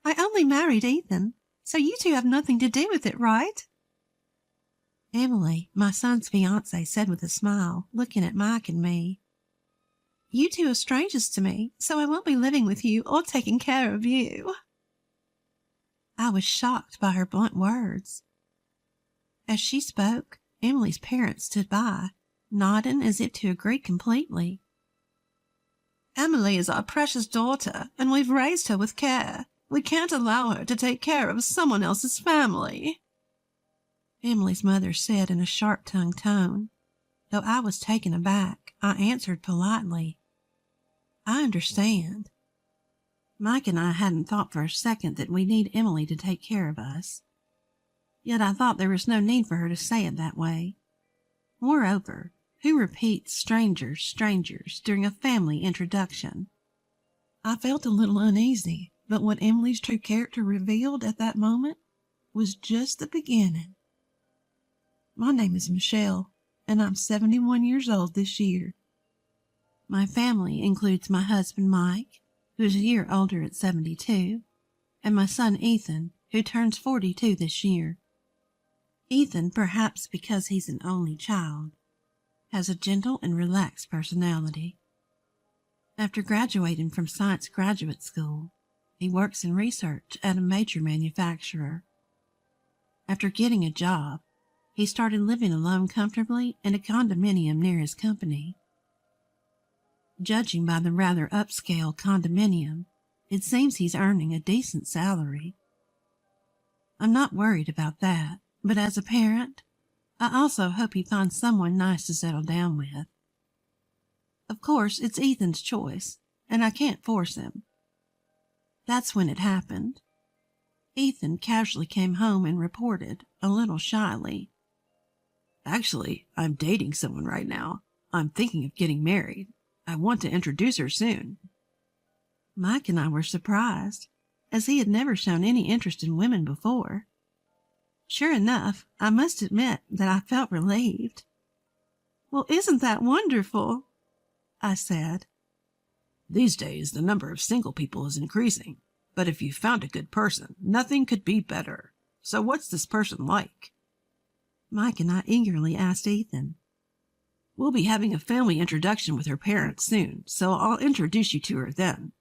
I only married Ethan, so you two have nothing to do with it, right? Emily, my son's fiancée, said with a smile, looking at Mike and me. You two are strangers to me, so I won't be living with you or taking care of you. I was shocked by her blunt words. As she spoke, Emily's parents stood by, nodding as if to agree completely. Emily is our precious daughter, and we've raised her with care. We can't allow her to take care of someone else's family, Emily's mother said in a sharp-tongued tone. Though I was taken aback, I answered politely, I understand. Mike and I hadn't thought for a second that we need Emily to take care of us. Yet I thought there was no need for her to say it that way. Moreover, who repeats strangers during a family introduction? I felt a little uneasy, but what Emily's true character revealed at that moment was just the beginning. My name is Michelle, and I'm 71 years old this year. My family includes my husband Mike, who's a year older at 72, and my son Ethan, who turns 42 this year. Ethan, perhaps because he's an only child, has a gentle and relaxed personality. After graduating from science graduate school, he works in research at a major manufacturer. After getting a job, he started living alone comfortably in a condominium near his company. Judging by the rather upscale condominium, it seems he's earning a decent salary. I'm not worried about that, but as a parent, I also hope he finds someone nice to settle down with. Of course, it's Ethan's choice, and I can't force him. That's when it happened. Ethan casually came home and reported, a little shyly, Actually, I'm dating someone right now. I'm thinking of getting married. I want to introduce her soon. Mike and I were surprised, as he had never shown any interest in women before. Sure enough, I must admit that I felt relieved. Well, isn't that wonderful? I said. These days, the number of single people is increasing, but if you found a good person, nothing could be better. So what's this person like? Mike and I eagerly asked Ethan. We'll be having a family introduction with her parents soon, so I'll introduce you to her then.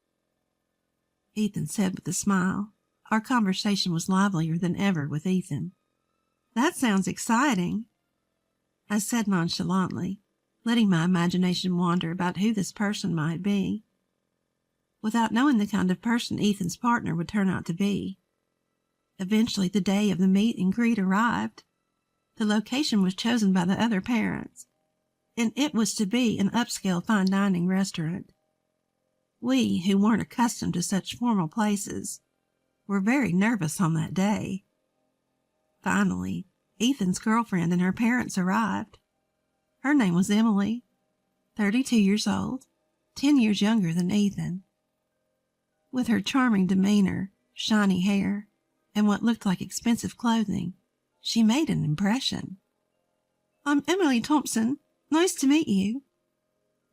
Ethan said with a smile. Our conversation was livelier than ever with Ethan. That sounds exciting, I said nonchalantly, letting my imagination wander about who this person might be, without knowing the kind of person Ethan's partner would turn out to be. Eventually, the day of the meet and greet arrived. The location was chosen by the other parents, and it was to be an upscale fine dining restaurant. We, who weren't accustomed to such formal places, were very nervous on that day. Finally, Ethan's girlfriend and her parents arrived. Her name was Emily, 32 years old, 10 years younger than Ethan. With her charming demeanor, shiny hair, and what looked like expensive clothing, she made an impression. I'm Emily Thompson. Nice to meet you,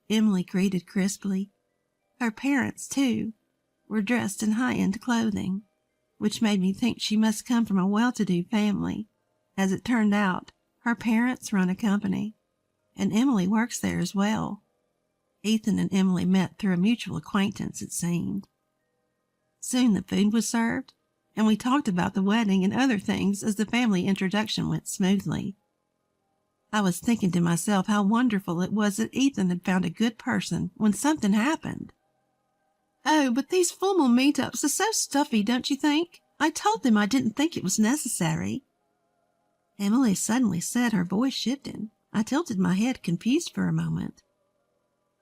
Emily greeted crisply. Her parents, too, were dressed in high-end clothing, which made me think she must come from a well-to-do family. As it turned out, her parents run a company, and Emily works there as well. Ethan and Emily met through a mutual acquaintance, it seemed. Soon the food was served, and we talked about the wedding and other things as the family introduction went smoothly. I was thinking to myself how wonderful it was that Ethan had found a good person when something happened. Oh, but these formal meetups are so stuffy, don't you think? I told them I didn't think it was necessary. Emily suddenly said, her voice shifted. I tilted my head, confused for a moment.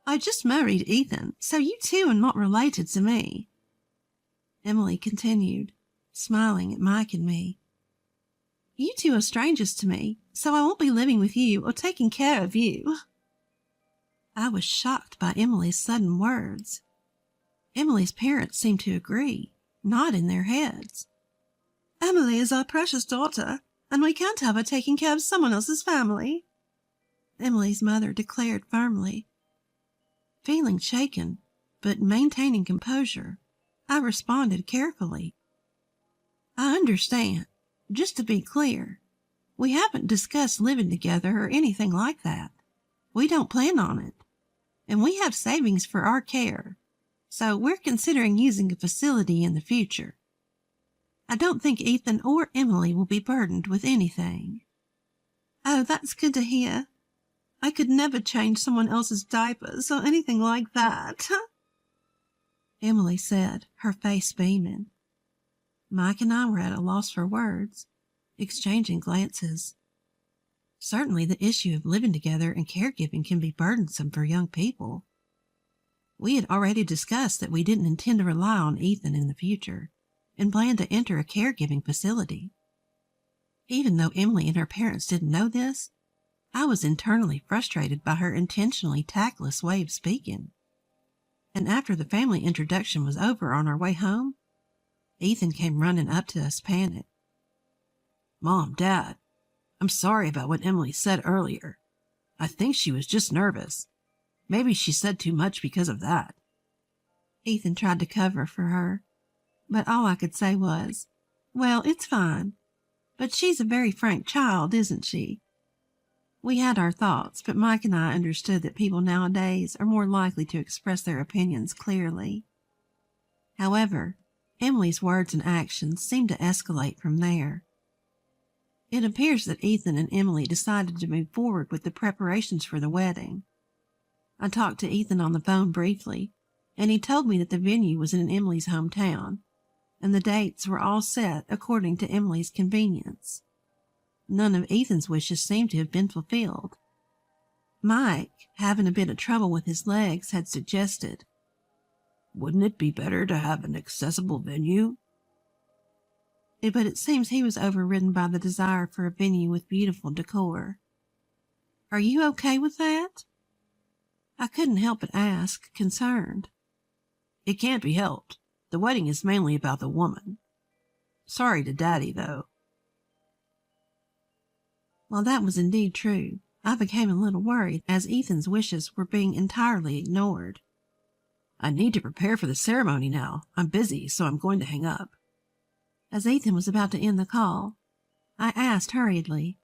I just married Ethan, so you two are not related to me, Emily continued, smiling at Mike and me. You two are strangers to me, so I won't be living with you or taking care of you. I was shocked by Emily's sudden words. Emily's parents seemed to agree, nodding their heads. Emily is our precious daughter, and we can't have her taking care of someone else's family, Emily's mother declared firmly. Feeling shaken, but maintaining composure, I responded carefully. I understand. Just to be clear, we haven't discussed living together or anything like that. We don't plan on it. And we have savings for our care, so we're considering using a facility in the future. I don't think Ethan or Emily will be burdened with anything. Oh, that's good to hear. I could never change someone else's diapers or anything like that, Emily said, her face beaming. Mike and I were at a loss for words, exchanging glances. Certainly the issue of living together and caregiving can be burdensome for young people. We had already discussed that we didn't intend to rely on Ethan in the future and planned to enter a caregiving facility. Even though Emily and her parents didn't know this, I was internally frustrated by her intentionally tactless way of speaking. And after the family introduction was over on our way home, Ethan came running up to us panicked. Mom, Dad, I'm sorry about what Emily said earlier. I think she was just nervous. Maybe she said too much because of that. Ethan tried to cover for her, but all I could say was, well, it's fine. But she's a very frank child, isn't she? We had our thoughts, but Mike and I understood that people nowadays are more likely to express their opinions clearly. However, Emily's words and actions seemed to escalate from there. It appears that Ethan and Emily decided to move forward with the preparations for the wedding. I talked to Ethan on the phone briefly, and he told me that the venue was in Emily's hometown, and the dates were all set according to Emily's convenience. None of Ethan's wishes seemed to have been fulfilled. Mike, having a bit of trouble with his legs, had suggested, "Wouldn't it be better to have an accessible venue?" But it seems he was overridden by the desire for a venue with beautiful decor. Are you okay with that? I couldn't help but ask, concerned. It can't be helped. The wedding is mainly about the woman. Sorry to Daddy, though. While that was indeed true, I became a little worried as Ethan's wishes were being entirely ignored. I need to prepare for the ceremony now. I'm busy, so I'm going to hang up. As Ethan was about to end the call, I asked hurriedly,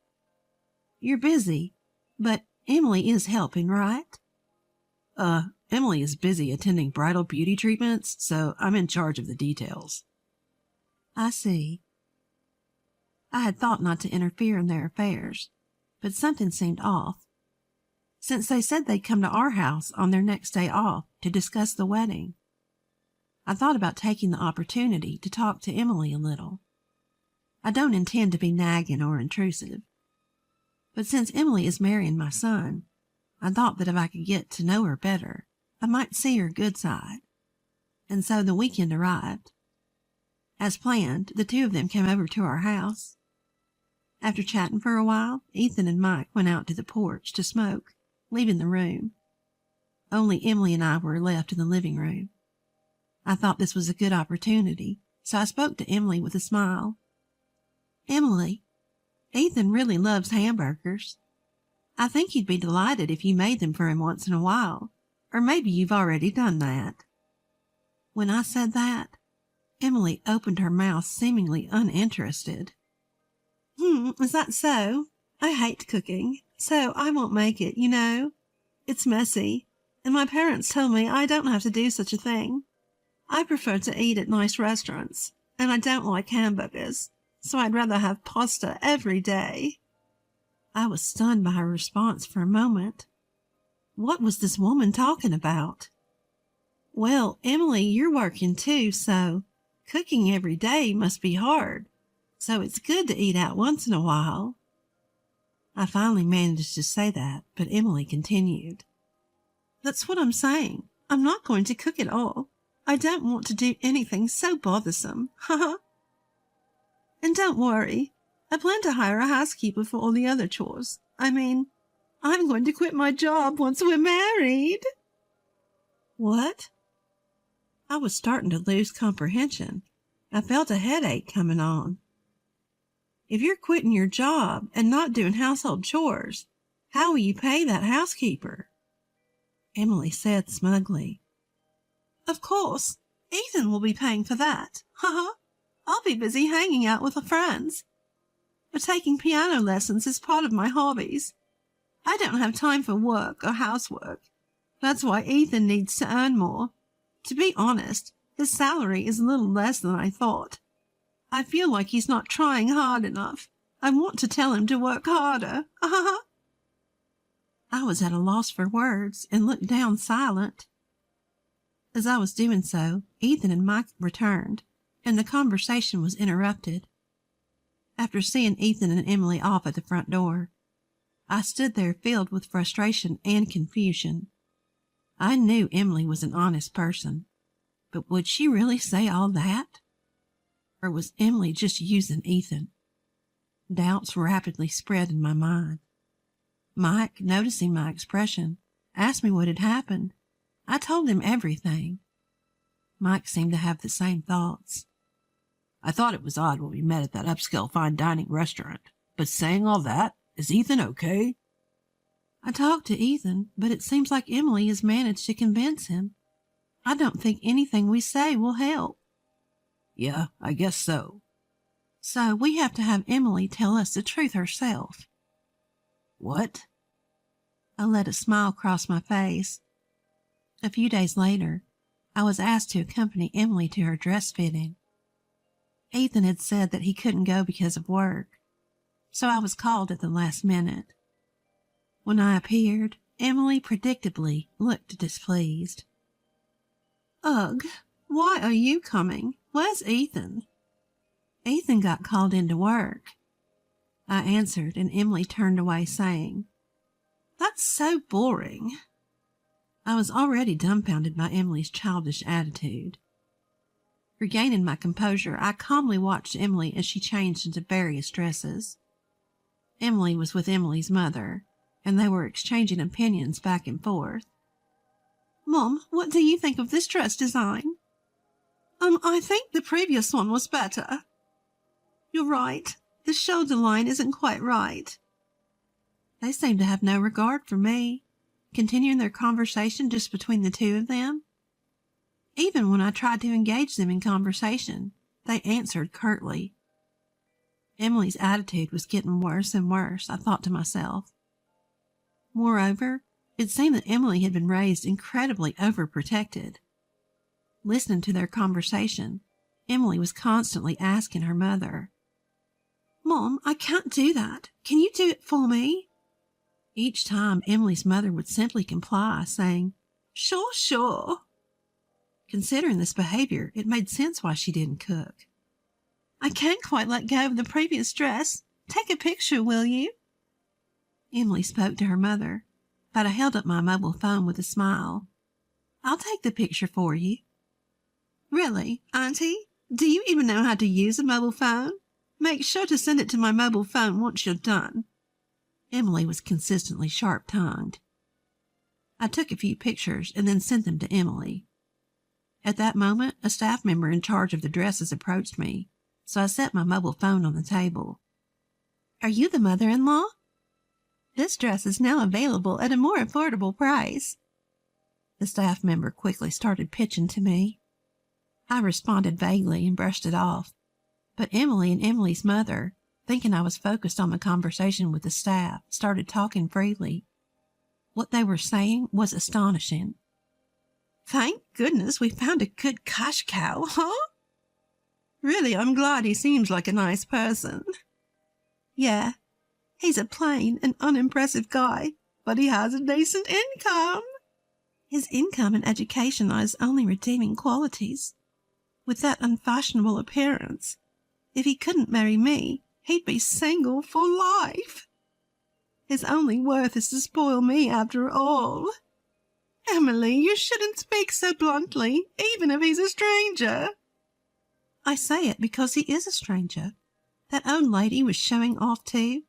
You're busy, but Emily is helping, right? Emily is busy attending bridal beauty treatments, so I'm in charge of the details. I see. I had thought not to interfere in their affairs, but something seemed off, since they said they'd come to our house on their next day off to discuss the wedding. I thought about taking the opportunity to talk to Emily a little. I don't intend to be nagging or intrusive, but since Emily is marrying my son, I thought that if I could get to know her better, I might see her good side. And so the weekend arrived. As planned, the two of them came over to our house. After chatting for a while, Ethan and Mike went out to the porch to smoke, leaving the room. Only Emily and I were left in the living room. I thought this was a good opportunity, so I spoke to Emily with a smile. Emily, Ethan really loves hamburgers. I think he'd be delighted if you made them for him once in a while, or maybe you've already done that. When I said that, Emily opened her mouth seemingly uninterested. Is that so? I hate cooking, so I won't make it, you know. It's messy, and my parents told me I don't have to do such a thing. I prefer to eat at nice restaurants, and I don't like hamburgers, so I'd rather have pasta every day. I was stunned by her response for a moment. What was this woman talking about? Well, Emily, you're working too, so cooking every day must be hard, so it's good to eat out once in a while. I finally managed to say that, but Emily continued. That's what I'm saying. I'm not going to cook at all. I don't want to do anything so bothersome. And don't worry. I plan to hire a housekeeper for all the other chores. I mean, I'm going to quit my job once we're married. What? I was starting to lose comprehension. I felt a headache coming on. If you're quitting your job and not doing household chores, how will you pay that housekeeper? Emily said smugly. Of course, Ethan will be paying for that. I'll be busy hanging out with friends. But taking piano lessons is part of my hobbies. I don't have time for work or housework. That's why Ethan needs to earn more. To be honest, his salary is a little less than I thought. I feel like he's not trying hard enough. I want to tell him to work harder. I was at a loss for words and looked down silent. As I was doing so, Ethan and Mike returned, and the conversation was interrupted. After seeing Ethan and Emily off at the front door, I stood there filled with frustration and confusion. I knew Emily was an honest person, but would she really say all that? Or was Emily just using Ethan? Doubts rapidly spread in my mind. Mike, noticing my expression, asked me what had happened. I told him everything. Mike seemed to have the same thoughts. I thought it was odd when we met at that upscale fine dining restaurant, but saying all that, is Ethan okay? I talked to Ethan, but it seems like Emily has managed to convince him. I don't think anything we say will help. Yeah, I guess so. So we have to have Emily tell us the truth herself. What? I let a smile cross my face. A few days later, I was asked to accompany Emily to her dress fitting. Ethan had said that he couldn't go because of work, so I was called at the last minute. When I appeared, Emily predictably looked displeased. Ugh, why are you coming? Where's Ethan? Ethan got called into work. I answered, and Emily turned away, saying, That's so boring. I was already dumbfounded by Emily's childish attitude. Regaining my composure, I calmly watched Emily as she changed into various dresses. Emily was with Emily's mother, and they were exchanging opinions back and forth. Mom, what do you think of this dress design? I think the previous one was better. You're right. The shoulder line isn't quite right. They seemed to have no regard for me, continuing their conversation just between the two of them. Even when I tried to engage them in conversation, they answered curtly. Emily's attitude was getting worse and worse, I thought to myself. Moreover, it seemed that Emily had been raised incredibly overprotected. Listening to their conversation, Emily was constantly asking her mother, Mom, I can't do that. Can you do it for me? Each time, Emily's mother would simply comply, saying, Sure, sure. Considering this behavior, it made sense why she didn't cook. I can't quite let go of the previous dress. Take a picture, will you? Emily spoke to her mother, but I held up my mobile phone with a smile. I'll take the picture for you. Really, Auntie? Do you even know how to use a mobile phone? Make sure to send it to my mobile phone once you're done. Emily was consistently sharp-tongued. I took a few pictures and then sent them to Emily. At that moment, a staff member in charge of the dresses approached me, so I set my mobile phone on the table. Are you the mother-in-law? This dress is now available at a more affordable price. The staff member quickly started pitching to me. I responded vaguely and brushed it off, but Emily and Emily's mother, thinking I was focused on the conversation with the staff, started talking freely. What they were saying was astonishing. Thank goodness we found a good cash cow, huh? Really, I'm glad he seems like a nice person. Yeah, he's a plain and unimpressive guy, but he has a decent income. His income and education are his only redeeming qualities. With that unfashionable appearance, if he couldn't marry me, he'd be single for life. His only worth is to spoil me after all. Emily, you shouldn't speak so bluntly, even if he's a stranger. I say it because he is a stranger. That old lady was showing off too,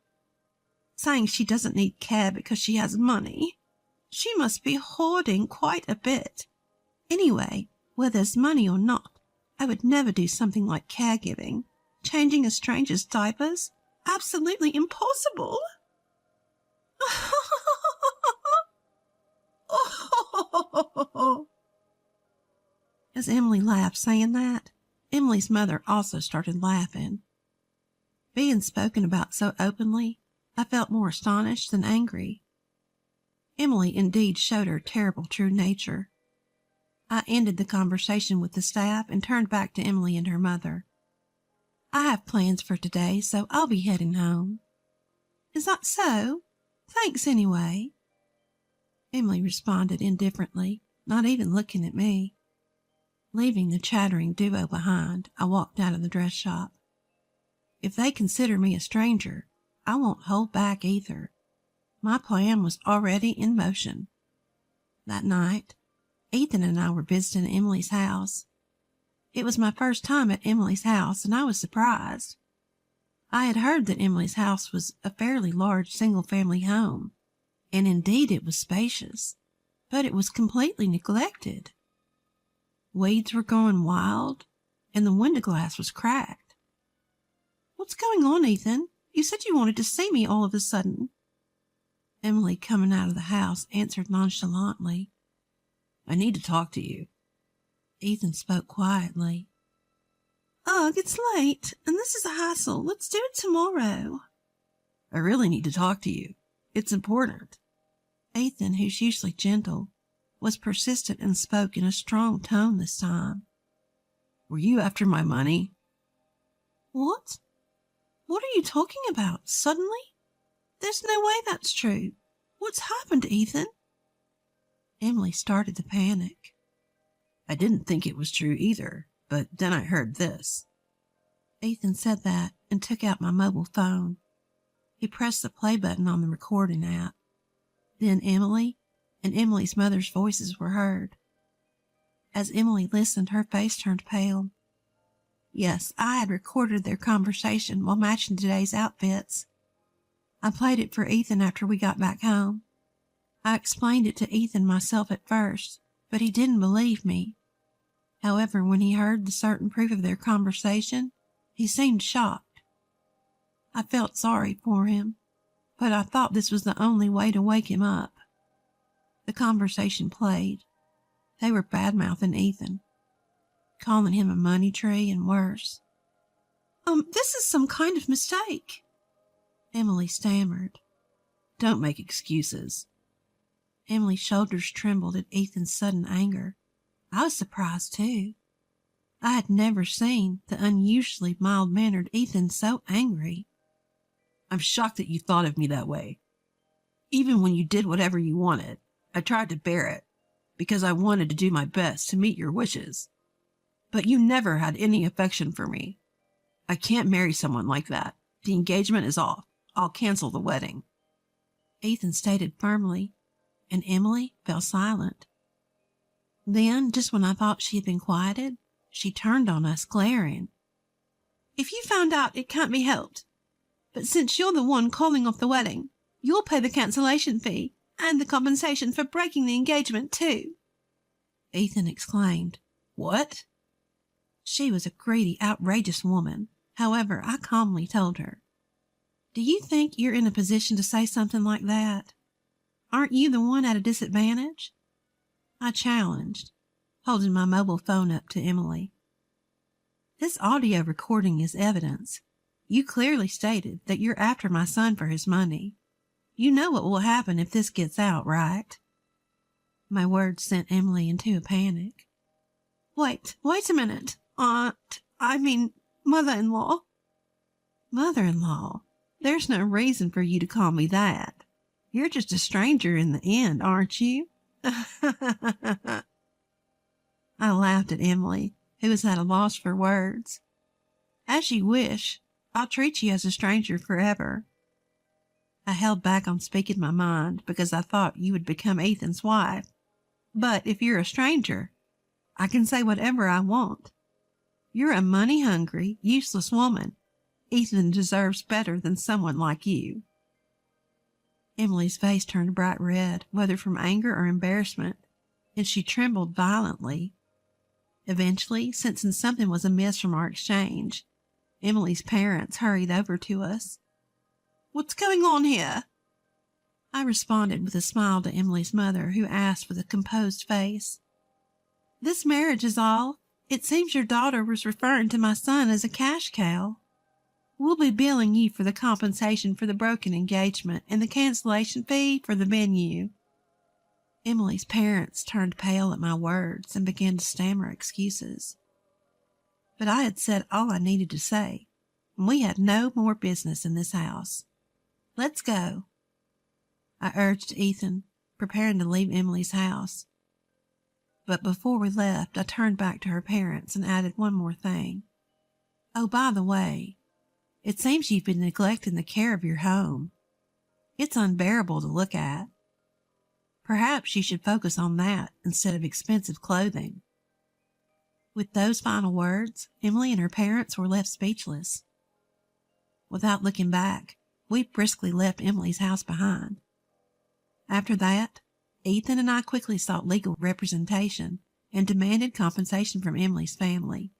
saying she doesn't need care because she has money. She must be hoarding quite a bit. Anyway, whether there's money or not, I would never do something like caregiving. Changing a stranger's diapers? Absolutely impossible. As Emily laughed saying that, Emily's mother also started laughing. Being spoken about so openly, I felt more astonished than angry. Emily indeed showed her terrible true nature. I ended the conversation with the staff and turned back to Emily and her mother. I have plans for today, so I'll be heading home. Is that so? Thanks anyway. Emily responded indifferently, not even looking at me. Leaving the chattering duo behind, I walked out of the dress shop. If they consider me a stranger, I won't hold back either. My plan was already in motion. That night, Ethan and I were visiting Emily's house. It was my first time at Emily's house, and I was surprised. I had heard that Emily's house was a fairly large single-family home, and indeed it was spacious, but it was completely neglected. Weeds were going wild, and the window glass was cracked. What's going on, Ethan? You said you wanted to see me all of a sudden. Emily, coming out of the house, answered nonchalantly. I need to talk to you. Ethan spoke quietly. Ugh, it's late, and this is a hassle. Let's do it tomorrow. I really need to talk to you. It's important. Ethan, who's usually gentle, was persistent and spoke in a strong tone this time. Were you after my money? What? What are you talking about? Suddenly? There's no way that's true. What's happened, Ethan? Emily started to panic. I didn't think it was true either, but then I heard this. Ethan said that and took out my mobile phone. He pressed the play button on the recording app. Then Emily and Emily's mother's voices were heard. As Emily listened, her face turned pale. Yes, I had recorded their conversation while matching today's outfits. I played it for Ethan after we got back home. I explained it to Ethan myself at first, but he didn't believe me. However, when he heard the certain proof of their conversation, he seemed shocked. I felt sorry for him, but I thought this was the only way to wake him up. The conversation played. They were bad-mouthing Ethan, calling him a money tree and worse. This is some kind of mistake, Emily stammered. Don't make excuses. Emily's shoulders trembled at Ethan's sudden anger. I was surprised, too. I had never seen the unusually mild-mannered Ethan so angry. I'm shocked that you thought of me that way. Even when you did whatever you wanted, I tried to bear it, because I wanted to do my best to meet your wishes. But you never had any affection for me. I can't marry someone like that. The engagement is off. I'll cancel the wedding. Ethan stated firmly, and Emily fell silent. Then, just when I thought she had been quieted, she turned on us, glaring. If you found out, it can't be helped. But since you're the one calling off the wedding, you'll pay the cancellation fee and the compensation for breaking the engagement, too. Ethan exclaimed. What? She was a greedy, outrageous woman. However, I calmly told her. Do you think you're in a position to say something like that? Aren't you the one at a disadvantage? I challenged, holding my mobile phone up to Emily. This audio recording is evidence. You clearly stated that you're after my son for his money. You know what will happen if this gets out, right? My words sent Emily into a panic. Wait a minute. Mother-in-law. Mother-in-law? There's no reason for you to call me that. You're just a stranger in the end, aren't you? I laughed at Emily, who was at a loss for words. As you wish. I'll treat you as a stranger forever. I held back on speaking my mind because I thought you would become Ethan's wife. But if you're a stranger, I can say whatever I want. You're a money-hungry, useless woman. Ethan deserves better than someone like you. Emily's face turned bright red, whether from anger or embarrassment, and she trembled violently. Eventually, sensing something was amiss from our exchange, Emily's parents hurried over to us. What's going on here? I responded with a smile to Emily's mother, who asked with a composed face. This marriage is all It seems your daughter was referring to my son as a cash cow. We'll be billing you for the compensation for the broken engagement and the cancellation fee for the venue." Emily's parents turned pale at my words and began to stammer excuses. But I had said all I needed to say, and we had no more business in this house. "Let's go," I urged Ethan, preparing to leave Emily's house. But before we left, I turned back to her parents and added one more thing. "Oh, by the way, it seems you've been neglecting the care of your home. It's unbearable to look at. Perhaps you should focus on that instead of expensive clothing." With those final words, Emily and her parents were left speechless. Without looking back, we briskly left Emily's house behind. After that, Ethan and I quickly sought legal representation and demanded compensation from Emily's family.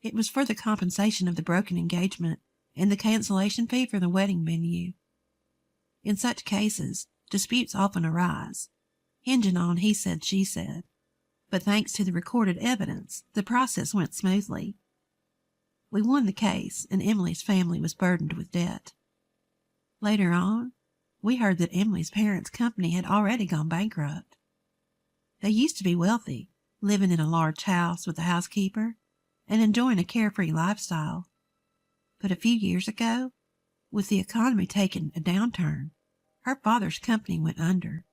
It was for the compensation of the broken engagement and the cancellation fee for the wedding venue. In such cases, disputes often arise, hinging on he said, she said, but thanks to the recorded evidence, the process went smoothly. We won the case, and Emily's family was burdened with debt. Later on, we heard that Emily's parents' company had already gone bankrupt. They used to be wealthy, living in a large house with a housekeeper and enjoying a carefree lifestyle. But a few years ago, with the economy taking a downturn, her father's company went under.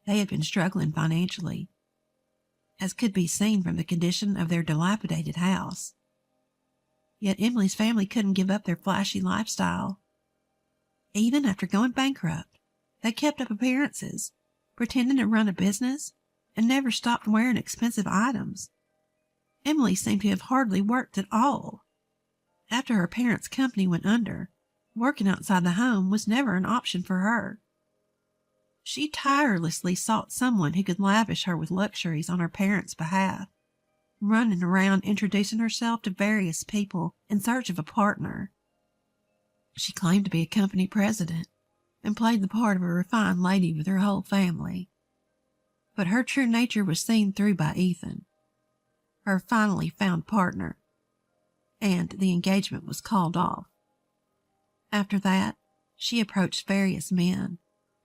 They had been struggling financially, as could be seen from the condition of their dilapidated house. Yet Emily's family couldn't give up their flashy lifestyle. Even after going bankrupt, they kept up appearances, pretending to run a business, and never stopped wearing expensive items. Emily seemed to have hardly worked at all. After her parents' company went under, working outside the home was never an option for her. She tirelessly sought someone who could lavish her with luxuries on her parents' behalf, running around introducing herself to various people in search of a partner. She claimed to be a company president and played the part of a refined lady with her whole family. But her true nature was seen through by Ethan, her finally found partner, and the engagement was called off. After that, she approached various men,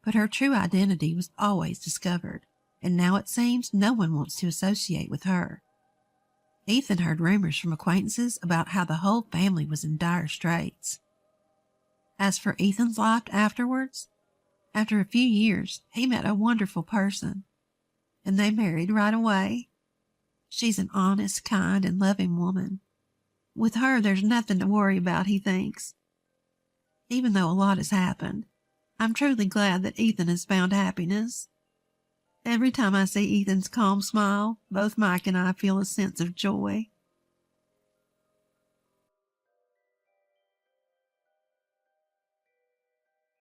but her true identity was always discovered, and now it seems no one wants to associate with her. Ethan heard rumors from acquaintances about how the whole family was in dire straits. As for Ethan's life afterwards, after a few years, he met a wonderful person, and they married right away. She's an honest, kind, and loving woman. With her, there's nothing to worry about, he thinks. Even though a lot has happened, I'm truly glad that Ethan has found happiness. Every time I see Ethan's calm smile, both Mike and I feel a sense of joy.